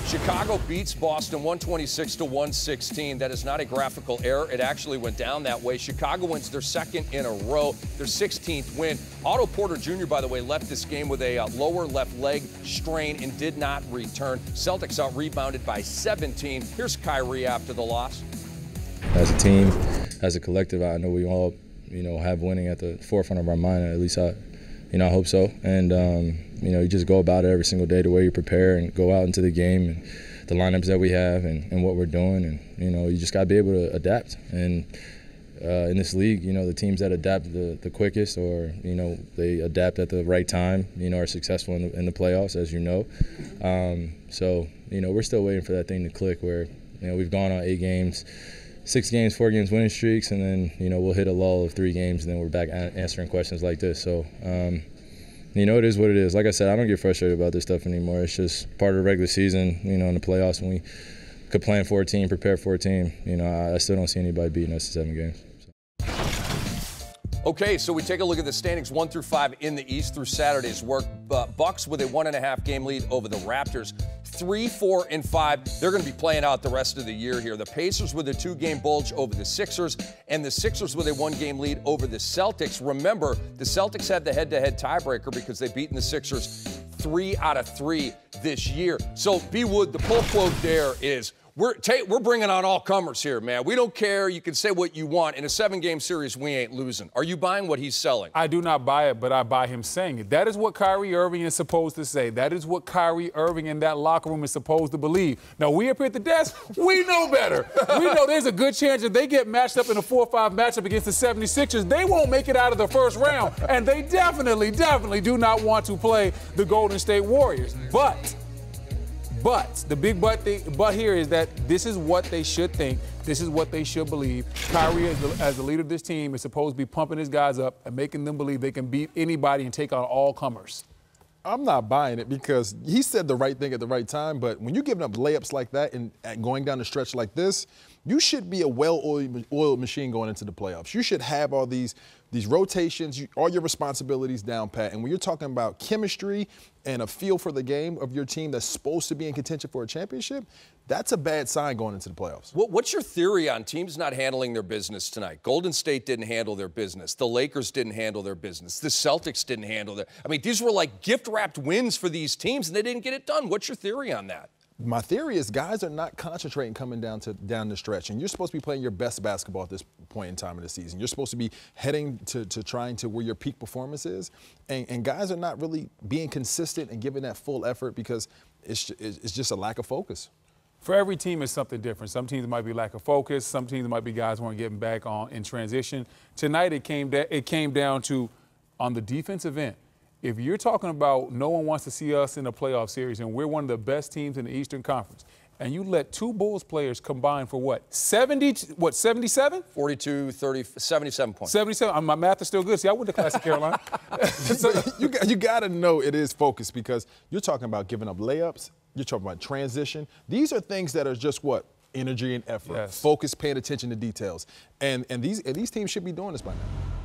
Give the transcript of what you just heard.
Chicago beats Boston 126-116. That is not a graphical error. It actually went down that way. Chicago wins their second in a row, their 16th win. Otto Porter Jr., by the way, left this game with a lower left leg strain and did not return. Celtics out-rebounded by 17. Here's Kyrie after the loss. As a team, as a collective, I know we all, have winning at the forefront of our mind. At least I hope so. And, you just go about it every single day the way you prepare and go out into the game and the lineups that we have and what we're doing. And, you just got to be able to adapt. And in this league, the teams that adapt the quickest or, they adapt at the right time, are successful in the playoffs, as you know. So, we're still waiting for that thing to click where, we've gone on 8 games. 6 games, 4 games winning streaks, and then, we'll hit a lull of 3 games, and then we're back answering questions like this. So, it is what it is. Like I said, I don't get frustrated about this stuff anymore. It's just part of the regular season, in the playoffs when we could plan for a team, prepare for a team. I still don't see anybody beating us in 7 games. Okay, so we take a look at the standings 1 through 5 in the East through Saturday's work. Bucks with a 1.5 game lead over the Raptors. 3, 4, and 5. They're going to be playing out the rest of the year here. The Pacers with a 2-game bulge over the Sixers, and the Sixers with a 1-game lead over the Celtics. Remember, the Celtics had the head-to-head tiebreaker because they've beaten the Sixers 3 out of 3 this year. So, B. Wood, the pull quote there is, we're bringing on all comers here, man. We don't care. You can say what you want. In a 7-game series, we ain't losing. Are you buying what he's selling? I do not buy it, but I buy him saying it. That is what Kyrie Irving is supposed to say. That is what Kyrie Irving in that locker room is supposed to believe. Now, we up here at the desk, we know better. We know there's a good chance that they get matched up in a 4-5 matchup against the 76ers. They won't make it out of the first round, and they definitely do not want to play the Golden State Warriors. But the big but here is that this is what they should think. This is what they should believe. Kyrie, as the leader of this team, is supposed to be pumping his guys up and making them believe they can beat anybody and take on all comers. I'm not buying it because he said the right thing at the right time, but when you're giving up layups like that and going down the stretch like this, you should be a well-oiled machine going into the playoffs. You should have all these rotations, all your responsibilities down pat. And when you're talking about chemistry and a feel for the game of your team that's supposed to be in contention for a championship, that's a bad sign going into the playoffs. What's your theory on teams not handling their business tonight? Golden State didn't handle their business. The Lakers didn't handle their business. The Celtics didn't handle their. I mean, these were like gift-wrapped wins for these teams, and they didn't get it done. What's your theory on that? My theory is guys are not concentrating coming down the stretch, and you're supposed to be playing your best basketball at this point in time of the season. You're supposed to be heading to trying to where your peak performance is, and guys are not really being consistent and giving that full effort because it's just a lack of focus. For every team, it's something different. Some teams might be lack of focus. Some teams might be guys who aren't getting back on in transition. Tonight, it came down to on the defensive end. If you're talking about no one wants to see us in a playoff series and we're one of the best teams in the Eastern Conference, and you let 2 Bulls players combine for what? 77? 42, 30, 77 points. 77. My math is still good. See, I went to Classic Carolina. So, you got to know it is focus because you're talking about giving up layups. You're talking about transition. These are things that are just what? Energy and effort. Yes. Focus, paying attention to details. And these teams should be doing this by now.